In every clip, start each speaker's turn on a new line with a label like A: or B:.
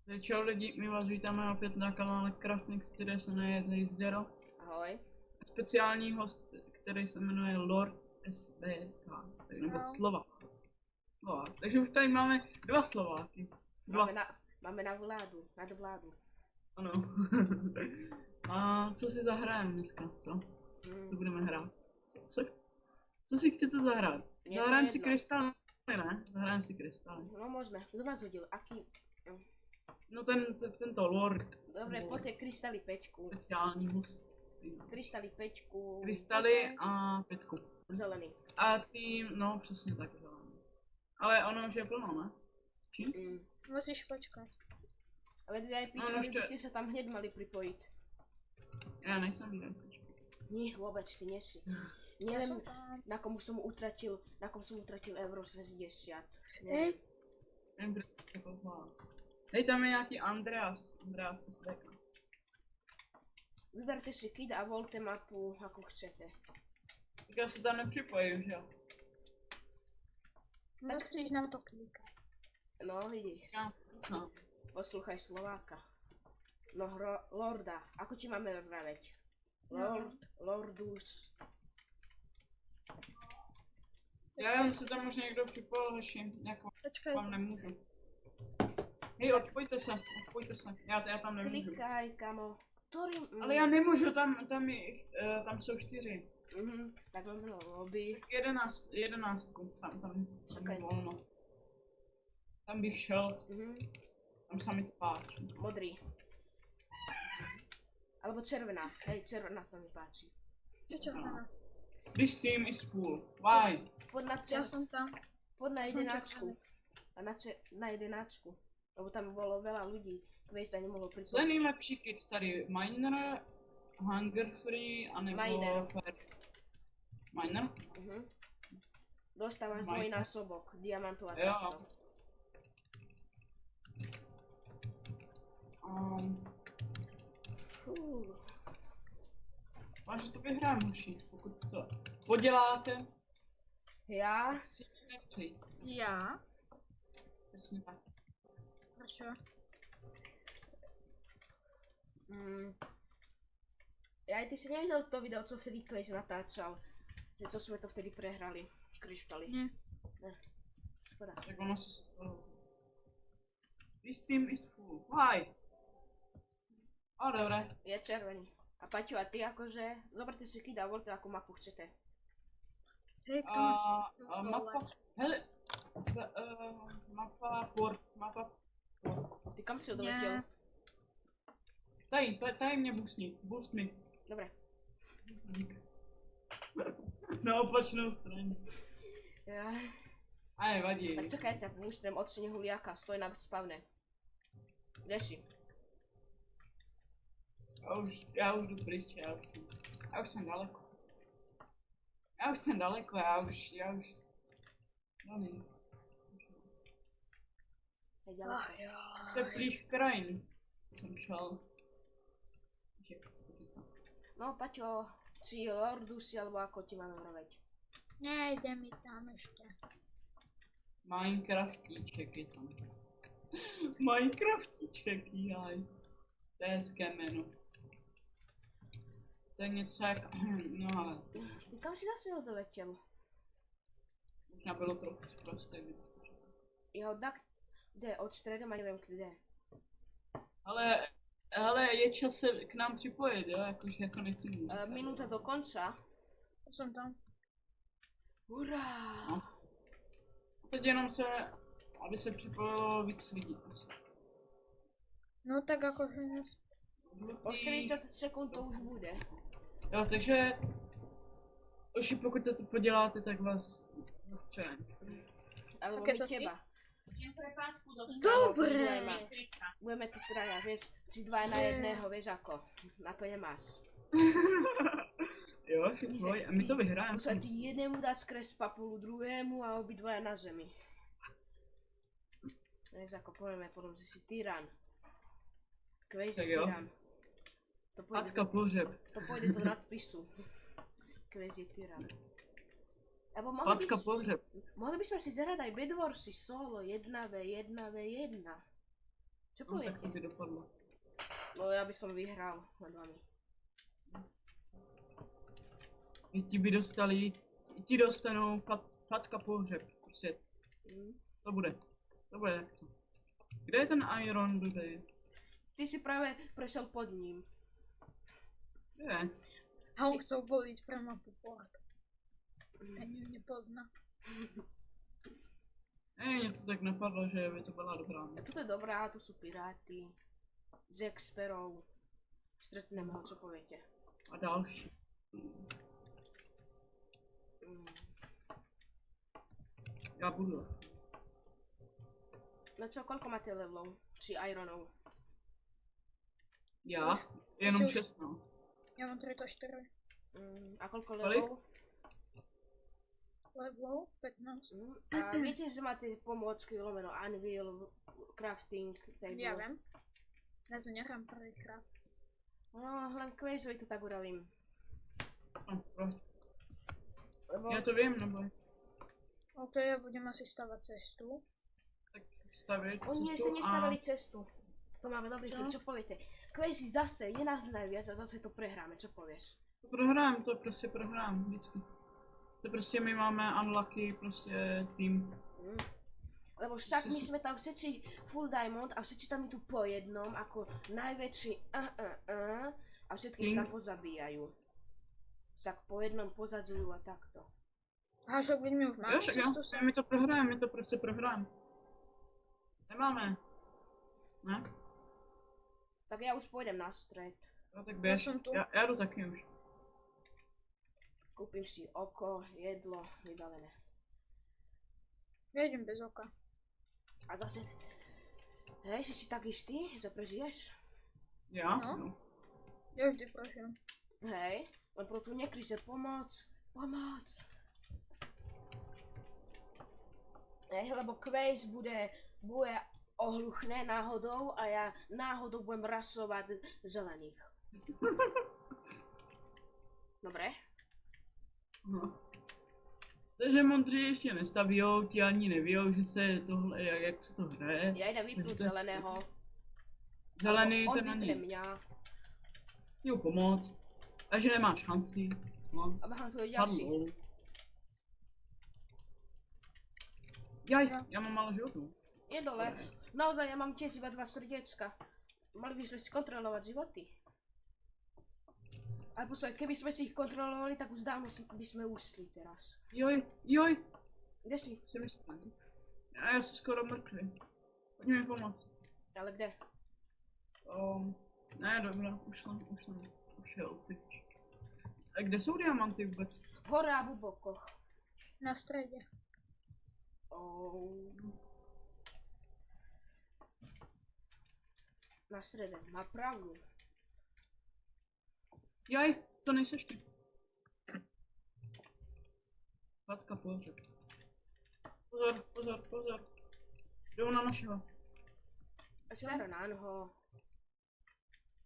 A: Takže čau lidi, my vás vítáme opět na kanále Craftmix, který se jmenuje Zero.
B: Ahoj.
A: Speciální host, který se jmenuje Lord SBK, nebo Slovák. Takže už tady máme dva Slováky.
B: Máme na vládu, nadvládu.
A: Ano. A co si zahrajeme dneska, co? Co budeme hrát? Co si chcete zahrát? Zahrajeme si krystaly, ne? Zahrajeme si krystaly.
B: No môžeme, kto vás hodil? Aký?
A: No tento Lord.
B: Dobre, poďte krystaly 5.
A: Speciální host.
B: Krystaly 5.
A: Krystaly a 5.
B: Zelený.
A: A tým, no přesně tak zelený. Ale ono už je plno, ne? Či?
C: Musíš počkat.
B: Ale VIPčka, vy byste sa tam hneď mali pripojiť.
A: Já nejsem VIPčka.
B: Nie, vôbec, ty nesi. Neviem, na kom som utratil euro 60.
C: Hej.
A: Hej, tam je nějaký Andreas SBK.
B: Vyberte si kid a volte mapu, ako chcete.
A: Tak já se tam nepřipojím, že jo?
C: Musíš na to klikat.
B: No, vidíš.
A: No.
B: Posluchaj Slováka. No, Lorda, ako ti máme vraveť? Lordus.
A: Já jen se tam už někdo připojil, řeším, jako
C: Počkej.
A: vám nemůžu. Hej, odpojte se. Já tam nemůžu.
B: Klikaj, kamo.
A: Ale já nemůžu, tam jsou 4.
B: Tak máme lobby.
A: 11, tam je volno. Tam bych šel, tam sa mi to páči.
B: Modrý. Alebo červená, hej, červená sa mi páči.
C: Čo červená?
A: This team is full. Why?
B: Poď na
C: Ja som tam.
B: Poď na
C: Som
B: 11. A na 11. Lebo tam bolo veľa ľudí, ktorí sa nemohlo
A: Co je
B: pripojiť.
A: nejlepší kit tady? Miner, Hunger Free, anebo
B: Miner.
A: Miner?
B: Dostávaš dvojnásobok diamantová
A: Jo.
B: karta.
A: Vážně to vyhrám, hoši, pokud to poděláte.
B: Ja?
A: Si nepřejít.
C: Ja?
A: Přesně tak.
C: Prečo?
B: Ja, ty si nevidel to video, co vtedy Quaze natáčal? Že co sme to vtedy prehrali? Kryštály.
C: Nie.
B: Škoda.
A: Tak ono se stalo. This team is full. Why? O, dobré.
B: Je červený. A Paťo, a ty akože, zoberte si kida, voľte akú mapu chcete.
C: Hej, kto máš?
A: Mapa, hele, mapa port.
B: Ty kam si ho doletel?
A: Tady mě boost mi.
B: Dobre.
A: Na opačnou stranu.
B: Ja.
A: Aj, vadí.
B: Tak čakaj, ťa boostem od snehu liaka, stoj na spavne. Kde si?
A: Já už jdu pryč, já už jsem daleko. No ne.
B: Hej, ďaleko.
A: Teplých krajin jsem šel. Jak se to říká?
B: No, Paťo, či Lordusi, alebo ako ti máme vraveť?
C: Nejde mi tam ešte.
A: Minecraftíček je tam. Minecraftíček, jaj. To je hezké jméno. To je něco jak, no ale.
B: Ty kam si zase ho doletel?
A: Možná bylo trochu prosté.
B: Jeho dak, kde? Od stredom a neviem kde.
A: Ale je čas se k nám připojit, jo, jakože jako nechci mít.
B: Minúta do konca.
C: Som tam.
B: Hurá!
A: No. Teď jenom se, aby se připojilo víc lidí.
C: No tak akože nes...
B: O 40 sekúnd to už bude.
A: Jo, takže už pokud to poděláte, tak vás zastřelím.
B: Alebo
C: Tak je
B: my
C: to ty?
B: teba.
C: Dobre!
B: Budeme tu traja, vieš, si 2 na 1, vieš ako. Na to nemáš.
A: Jo, všechno, a my to vyhrajeme.
B: Musel ty jednému dať skres papulu, druhému a obidvaja na zemi. Vieš ako, povieme potom, že si tyran. Quaze
A: Tak jo.
B: tyran.
A: Packa pohřeb.
B: To pôjde do nadpisu. Quaze je tyran. Alebo
A: Packa pohřeb.
B: mohli by sme si zahrať aj Bedwarsy solo 1v1v1. Čo
A: No, tak to
B: poviete?
A: by dopadlo.
B: No ja by som vyhral nad vami.
A: Ti by dostali, ti dostanou facka pohřeb. Prostě
B: Mm.
A: to bude takto. Kde je ten Iron Dude?
B: Ty si práve prešiel pod ním.
A: Je.
C: A on chcel voliť pre mapu port. Ani ju nepozná.
A: Něco tak napadlo, že by to byla dobrá.
B: Toto je dobrá, tu sú piráty. Jack Sparrow. Stretneme ho, čo poviete?
A: A další.
B: Mm.
A: Já budu.
B: No čo, koľko máte levelov? Či ironov?
A: Já?
C: Už?
A: Jenom
C: Už.
A: 16.
C: Ja mám 34
B: A koľko
A: Kolik?
B: levelov?
C: levelov, 15.
B: A viete, že máte pomôcky, lomeno anvil, crafting, table?
C: Ja viem. Ja to nehrám prvýkrát.
B: No, len Quazovi to tak uravím.
A: No, proč?
B: Lebo
A: Já to vím, nebo
C: OK, ja budem asi stavať cestu.
A: tak stavět
B: oni ešte nestavili cestu. To máme dobrý
C: Čo?
B: tým, čo poviete? Quazy zase je nás najviac a zase to prehráme, čo povieš?
A: To prohrám, to prostě prohrám vždycky. To prostě my máme unlucky prostě tým.
B: Lebo však my sme tam všetci full diamond a všetci tam idú po jednom ako najväčší a všetkých tam
A: King.
B: pozabíjajú. Však po jednom pozadzujú a takto.
C: A však veď my už máme
A: Jo, však jo,
C: cestu sem.
A: my to prohráme, my to prostě prohrám. Nemáme. Ne?
B: Tak ja už pôjdem na stred.
A: No tak běž,
C: som tu.
A: já jdu taky už.
B: Kúpim si oko, jedlo, vybavené.
C: Ja idem bez oka.
B: A zase... Hej, si tak istý, že prežiješ?
A: Já?
C: No.
A: No.
C: Ja vždy prožijem.
B: Hej, len pro tu nekryse pomoc. Pomoc! Hej, lebo Quaze bude ohluchné náhodou a ja náhodou budem rasovať zelených. Dobre?
A: No. Takže modří ještě nestavíjou, ti ani nevíjou, že se tohle, jak se to hraje.
B: Ja idem vypnúť
A: Takže to je-
B: zeleného.
A: Zelený
B: On
A: ten na
B: vypne
A: něj.
B: mňa.
A: Jo, pomoct. A že nemáš šanci. No.
B: A mám tu je ďalší.
A: Padlo. Jaj,
C: No.
A: já mám málo životů.
B: Je dole. Naozaj, ja mám tiež iba 2 srdiečka. Mali by sme si kontrolovať životy. Ale posledaj, keby sme si ich kontrolovali, tak už dávno by sme ušli teraz.
A: Joj,
B: Kde si?
A: si myslím. Já jsem skoro mrtvý. Pojď mi pomoct.
B: Ale kde?
A: Ne, dobrá, už jel, teď. A kde jsou diamanty vůbec?
B: Hora v bokoch.
C: Na strede.
B: Na strede, má pravdu.
A: Jaj, to nejseš ty. Facka pohřeb. Pozor. Jdou na našeho.
B: Sero na noho.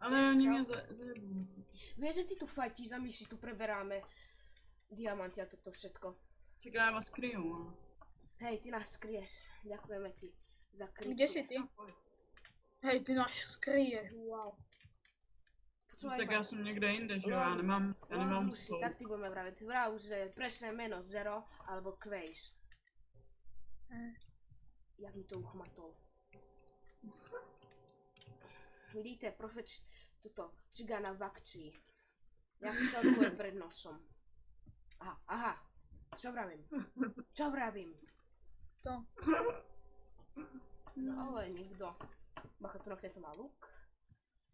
A: Ale oni
B: Čau.
A: mě zajebou.
B: Vieš, že ty tu fajtíš a my si tu preberáme diamanty a toto všetko.
A: Čeká, já vás kryju. No.
B: Hej, ty nás skryješ. Ďakujeme ti za krytie.
C: Kde si ty? Hej, ty nás skryješ, wow.
B: Počúvaj
A: Tak
B: ma.
A: já jsem někde jinde, že jo, já nemám
B: Lucy,
A: stол.
B: tak ty budeme vraviť. Vrav, že presné meno Zero alebo Quaze. Jak mi to uchmatol. Vidíte, profeč tuto cigana v akcii. Jak celkuje pred nosom. Aha. Čo vravím?
C: To.
B: No ale nikdo. Bacha, tu na to má luk.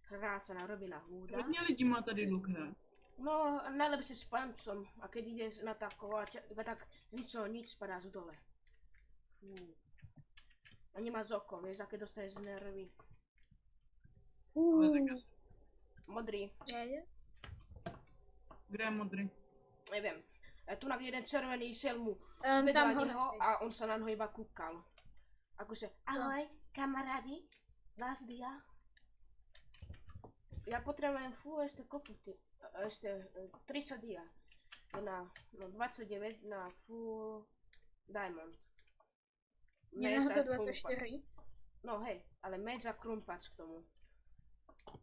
B: Krása narobená húda.
A: Hodně lidí má tady luk, ne?
B: No, najlepšie s pancom. A keď ideš natakovať, iba tak nič spadá z dole. Fú. A nemá zoko, vieš, aké dostaneš z nervy.
A: Ale tak asi.
B: Modrý,
C: Jede?
A: Kde je modrý?
B: neviem. Tu na jeden červený šiel mu
C: Tam
B: vedľa
C: hore.
B: neho a on sa na neho iba kúkal. Akože, ahoj, kamarádi, vás dia. Ja potrebujem ešte koputy, ešte 30 dia. Na 29 na full diamond.
C: Nie,
B: Nechcem
C: to
B: kúpať.
C: 24.
B: No hej, ale meč a krumpač k tomu. Tak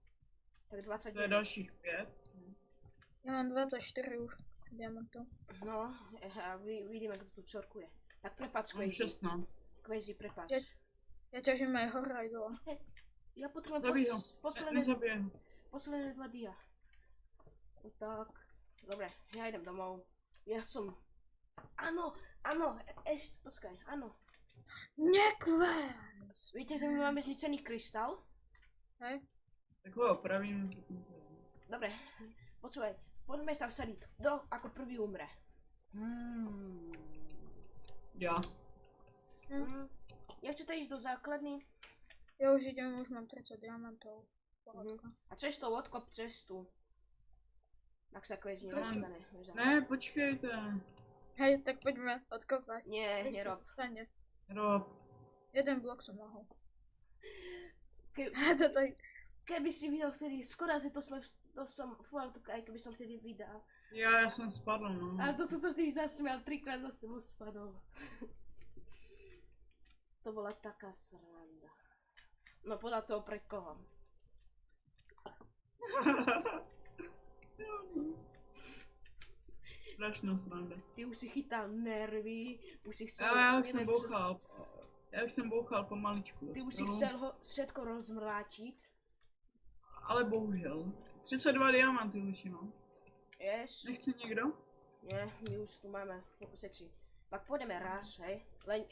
A: To je
B: 29.
A: dalších 5.
C: Ja mám 24 už diamantov.
B: No, a vidíme, kto tu čorkuje. Tak prepáč,
A: Mám
B: Quazy.
A: 16.
B: Quazy, prepáč.
C: Ja ťažím aj hore aj dole.
B: Ja potrebujem
A: Zabij ho. Nezabij ho.
B: posledné 2 dia. No tak. Dobre, ja idem domov. Ja som... Áno, počkaj, áno.
C: Nekvens!
B: Viete, že my máme zničený krystál?
C: Hej?
A: Tak ho opravím.
B: Dobre, počúvaj, poďme sa vsadiť. Kto ako prvý umre?
A: Ja.
B: Ja chcete ísť do základny?
C: Ja už idem, už mám 30 diamantov.
B: A cestou odkop cestu. Ak sa Quazy nedostane.
A: Ne, počkejte.
C: Hej, tak poďme odkopať.
B: Nie, nerob.
C: Stane.
A: Rob.
C: Jeden blok som mohol.
B: Ke-
C: Toto je...
B: Keby si videl vtedy, skoro že to som fakt, aj keby som vtedy vydal.
A: Ja som spadol, no.
B: Ale to som sa vtedy zasmial, 3-krát za sebou spadol. To bola taká sranda. No podľa toho pre koho.
A: Strašná sranda.
B: Ty už si chytal nervy, už si chcel...
A: Ja už som
B: neviem čo-
A: bouchal. Ja už som bouchal pomaličku.
B: Ty už si chcel ho všetko rozmrátiť.
A: Ale bohužel. 32 diamanty už mám.
B: Yes.
A: Nechce někdo?
B: Nie, my už tu máme seči. Pak pôjdeme raz, hej. Len,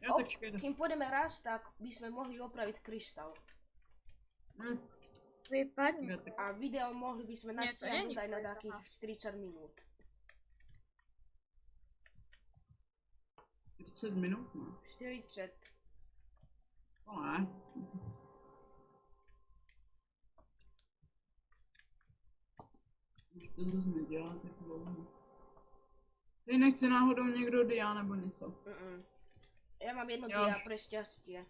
A: Ja tak čekajte.
B: kým pôjdeme raz, tak by sme mohli opraviť krystál.
C: Vypadne.
A: Ja tak.
B: A video mohli by sme
C: Nie, to
B: natiahnuť
C: není
B: aj na
C: krystál.
B: takých 40 minút.
A: 40 minut? No.
B: 40.
A: To ne. Už to zase nedělá tak dlouho. Teď nechce náhodou někdo dia nebo něco.
B: Ja mám jedno
A: Ja
B: dia
A: už-
B: pre šťastie.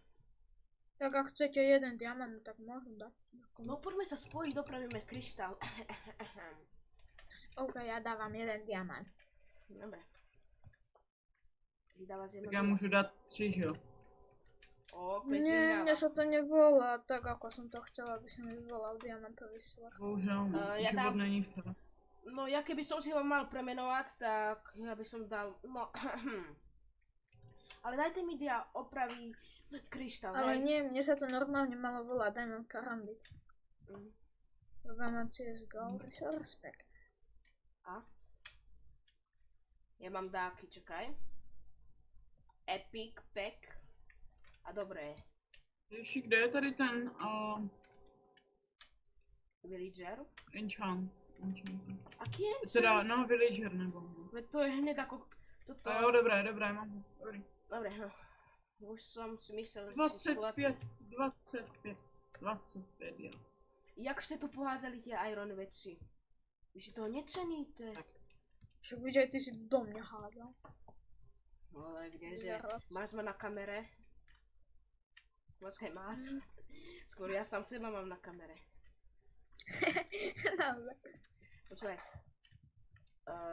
C: Tak ak chcete jeden diamant, tak môžem dať.
B: No poďme sa spojiť, dopravíme krystál.
C: OK, ja dávam jeden diamant.
B: Dobre. Vydáva z jedno
A: Tak já
B: dia.
A: můžu dát 3, že jo?
B: O, Quazy
C: Nie,
B: vyhráva.
C: mne sa to nevolá tak, ako som to chcela, aby sa mi vyvolal diamantový svah.
A: Bohužel,
B: Ja
A: život
B: dám-
A: není fér.
B: No ja keby som si ho mal premenovať, tak ja by som dal, no ale dajte mi dia opraví krystál,
C: Ale
B: hej.
C: nie, mne sa to normálne malo volať, daj mám karambit.
B: Mm.
C: Lebo mám CSGO Resource Pack.
B: A? Ja mám dáky, čakaj. Epic Pack. A dobré.
A: Ještě kde je tady ten
B: Villager.
A: enchant?
B: Aký je?
A: Teda, no, villager nebo.
B: Veď to je hned ako toto.
A: A jo, dobré, mám ho. Dobrý.
B: Dobre, no. Už som si myslel, že si slep.
A: 25, jo.
B: Jak ste tu poházeli tie iron veci? Vy si toho neceníte.
C: Však vidíš, ty si do mňa hádal.
B: No ale kdeže,
C: Zaraz.
B: máš ma na kamere? Počkaj, máš? Skôr ja sám seba mám na kamere.
C: Dobre.
B: Počkaj.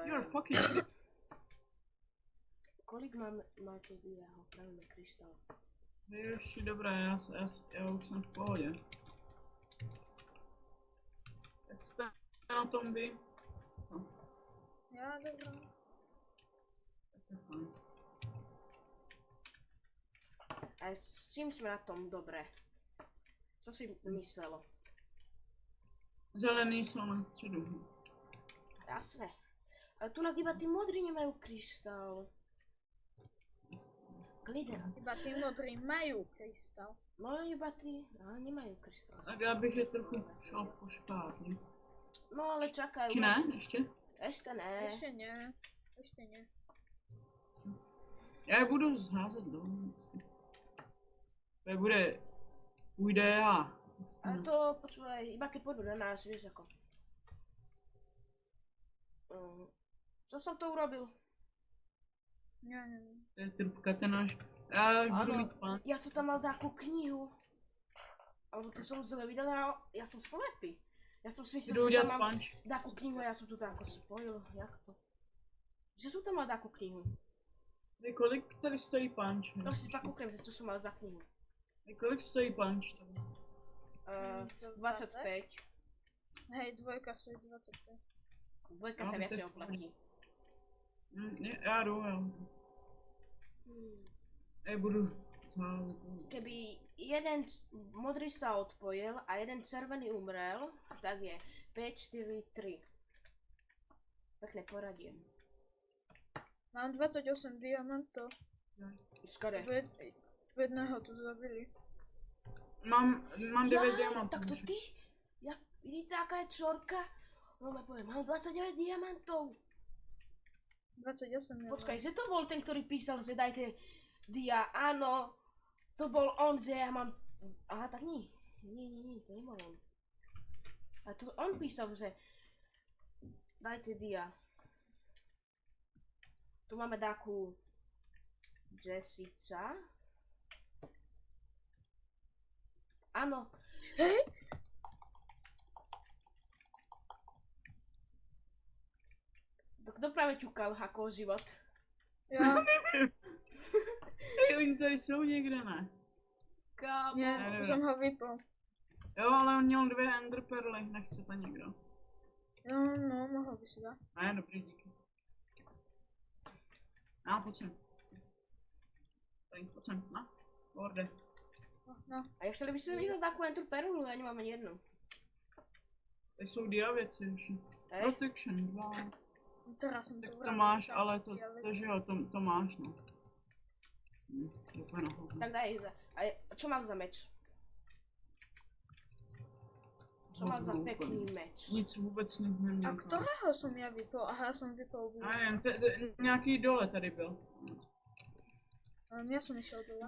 A: You're fucking shit.
B: Kolik máte jeho? Pravíme kryštál.
A: Ještě dobré, já už jsem v pohodě. Jak jste na tom vy? Co?
C: Ja, dobrá.
A: Tak to je fajn.
B: A s čím sme na tom dobre? Co si myslelo?
A: Zelený jsou na středu.
B: Jasné. Ale tu iba tí modrí nemajú kryštál. Gliden.
C: Iba tí modrí majú krystal.
B: No iba tí, ale nemajú kryštál.
A: Tak já bych je trochu šel pošpát, ne?
B: No ale čakaj.
A: Či ne? Ještě?
B: Ešte ne.
C: Ešte nie. Ešte nie.
A: Já je budu zházet dolů vždycky. To je bude... Půjde já.
B: Ale to, počúvaj, iba keď pôjdu na nás, vieš ako. Čo som to urobil?
C: Ja neviem.
A: To je trubka ten náš. Já už budu
B: Áno,
A: mít plán.
B: ja som tam mal takú knihu. Alebo to som zle videl, ja som slepý. Ja som si myslel,
A: Jdu
B: že
A: udělat
B: tam mám
A: punch.
B: takú knihu a ja som tu tako spojil. Jak to? Že som tam mal takú knihu.
A: Kolik tady stojí punch?
B: No si pak kouknem, že co som mal za knihu.
A: Kolik stojí punch?
C: To
B: 25.
C: Hej, dvojka stojí 25.
B: Dvojka
A: No,
B: sa
A: to
B: viacej
A: je v
B: oplatí.
A: Já jdu, jo. Budu
B: Keby jeden modrý sa odpojil a jeden červený umrel, tak je 5, 4, 3. Pekné poradie.
C: Mám 28 diamantov.
B: Skade.
C: Jedného tu zabili.
A: mám 9 diamantů.
B: Tak to ty? Vidíte, aká je čorka? No poviem, mám 29 diamantov.
C: 28 diamantov.
B: Počkaj, že to bol ten, ktorý písal, že dajte dia, áno. To bol on, že ja mám... Aha, tak nie. Nie, to nebol on. A to on písal, že dajte dia. Tu máme takú Jessica. Áno.
C: Hej!
B: Kto práve ťukal Hakov život?
C: Já.
A: Oni tady jsou někde, ne?
B: Kámo.
C: Ne, jsem ho vypl.
A: Jo, ale on měl 2 enderperly, nechce to někdo.
C: No, mohl by si dát.
A: Ne, dobrý, díky. Pojď sem. Tady, pojď sem, borde.
C: No.
B: A jak chceli byste mít takovou entru perlu, já nemám ani jednu.
A: Tady jsou dia věci už.
B: Hej?
A: Protection 2.
C: Teraz jsem
A: Tak
C: to
A: to máš, ale to že jo, to máš, no. To úplně na hovno.
B: Tak daj, a čo mám za meč? Čo mám za pekný meč?
A: Nic vůbec neměl.
C: A kterého jsem já vypl? Aha, já jsem vypl
A: Já nevím, nějaký dole tady byl.
C: Já jsem nešel dole.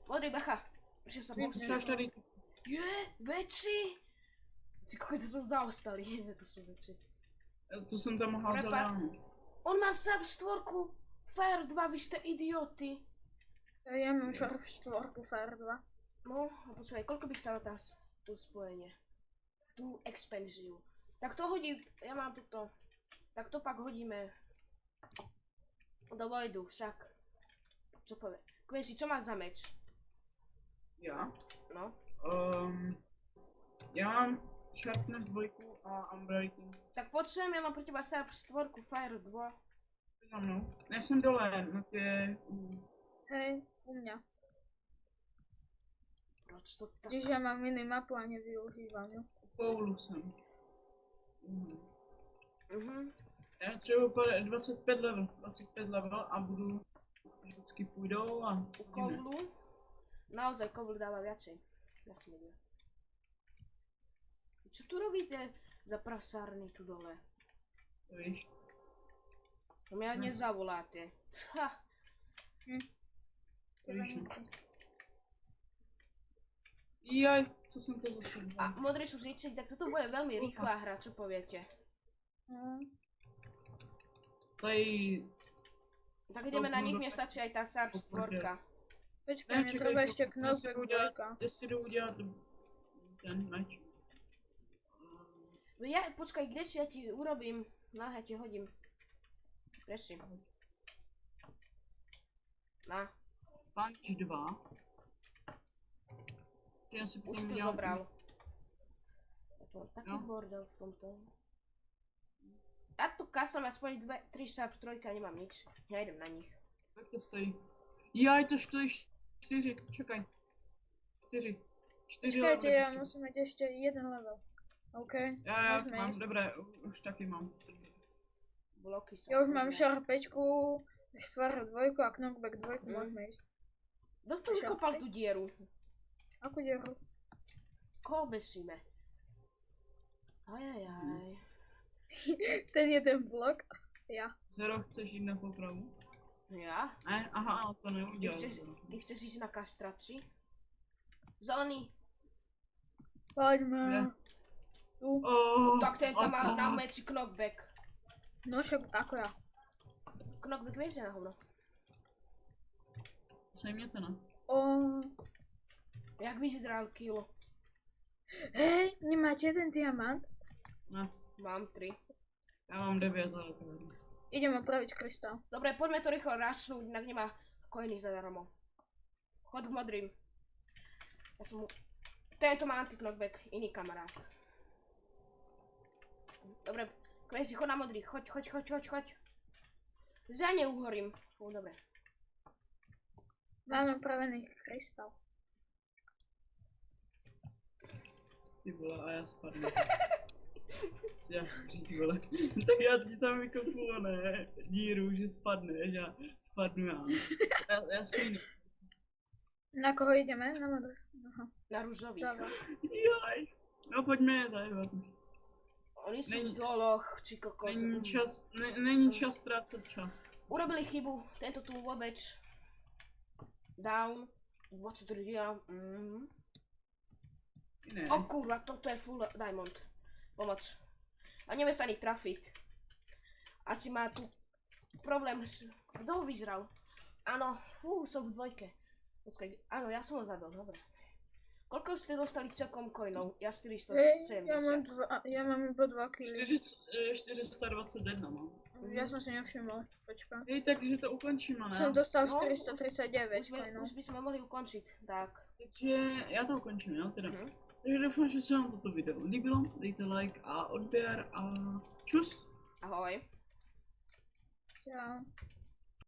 B: Modrý, bacha. Prišiel sa
A: Ty
B: pomstiť.
A: slyšíš tady,
B: Väčší! Ty kokoj, to som zaostali, to sú väčší.
A: to jsem tam mohl
B: Prepad.
A: zadávat.
B: On má sub 4, Fire 2, vy ste idioti.
C: Já mám šarf 4, Fire 2.
B: No, a počkaj, koľko by stalo tu spojenie? Tu expenziu. Tak to hodím, ja mám toto. Tak to pak hodíme do Voidu, však. Čo povie? Kvesi, čo máš za meč?
A: Já?
B: No.
A: Já mám Sharpness 2 a Unbreaking.
B: Tak počujem, ja mám pro teba Sub 4, Fire 2.
A: Za mnou. Já jsem dole, na ty...
C: Hej, u mě.
B: Proč to tak?
C: Když já mám minimapu a nevyužívám ju.
A: Poulu jsem. Já třeba 25 level a budu... Vždycky půjdou a...
B: U Kovlu? Naozaj Kovl dáva viacej. Ja si neviem. Čo tu robíte za prasárny tu dole?
A: To víš.
B: To mňa nezavoláte. Ha!
A: To víš. Jaj, co jsem to zase
B: A
A: dal?
B: modrý sú zničení, tak toto bude veľmi rýchla hra, čo poviete?
A: Tady...
B: Tak ideme na nich, mne stačí aj tá Sub 4.
C: Počkej, mě třeba ještě knofek dvojka.
A: Já si jdu udělat ten meč.
B: Ja, počkaj, kde si ja ti urobím? Náhe ti hodím. Preším. Na,
A: Punch 2. Já si
B: už
A: potom
B: to
A: udělám...
B: zobral. Taký
A: No.
B: bordel v tomto. Ja tu kasám aspoň 2, 3 Sub 3, nemám nič. Ja idem na nich.
A: Jak to stojí? Jaj, to stojí 4, čekaj. 4. 4
C: Počkejte, já
A: levely.
C: musím mít ještě jeden level. OK,
A: Já
C: můžeme
A: mám,
C: jít.
A: dobré, už taky mám.
B: Bloky sa.
C: Já už mám šarpečku, štvár dvojku a knockback dvojku, můžeme jít.
B: Kto tu vykopal tú dieru?
C: Ako děru?
B: Kolbesíme. Ajajaj.
C: Ten jeden blok. Já.
A: Zero, chceš jít na popravu?
B: Ja?
A: Ne, aha, to neudělal.
B: Ty chceš ísť na kastraci? Zelený.
C: Pojďme.
A: Kde?
C: Tu.
A: Oh,
B: Tak ten tam má
A: a
B: na meči knockback.
C: No však ako já.
B: Knockback vieš, že na hovno.
A: Sejměte, ne?
B: Jak vyzerá kill?
C: Hej, nemáte jeden diamant?
A: Ne,
B: Mám 3.
A: já mám 9, ale to nevím.
C: Idem opraviť krystal.
B: Dobre, poďme to rýchlo rašnúť, inak nemá coiny zadarmo. Chod k modrým. Já jsem mu... Tento má anti-knockback, jiný kamarád. Dobre, Crazy, chod na modrý, choď. Za ně uhorím. Dobre.
C: Máme upravený krystal.
A: Ty vole, a já spadnu. Já říct, vole. Tak já ti tam vykopu, ne, díru, že spadneš a spadnu já. Já si jiný.
C: Na koho jdeme? Na modrý. Aha.
B: Na růžový.
C: Dávaj.
A: Jaj. No pojďme je zajívat.
B: Oni jsou
A: Není-
B: v doloch, či kokos.
A: Není čas ztrácet čas.
B: Urobili chybu, tento tu vůbec. Down. 23 dělám.
A: Ne.
B: O kurva, toto je full diamond. Pomoc. A nevie sa ani trafiť. Asi má tu problém s... Kto ho vyzral? Áno, som v dvojke. Počkaj, áno, ja som ho zabil, dobre. Koľko ste dostali celkom coinov? Ja 470.
C: Já mám iba 2 kily.
A: 421 mám.
C: Já jsem si nevšiml. Počkej.
A: Hej, takže to ukončíme, ne?
C: Jsem dostal
B: No,
C: 439
B: Už
C: coinů.
B: by sme mohli ukončiť, tak.
A: Takže já to ukončím, jo, teda.
B: Mhm.
A: Takže doufám, že se vám toto video líbilo. Dejte like a odběr a čus.
B: Ahoj.
C: Čau.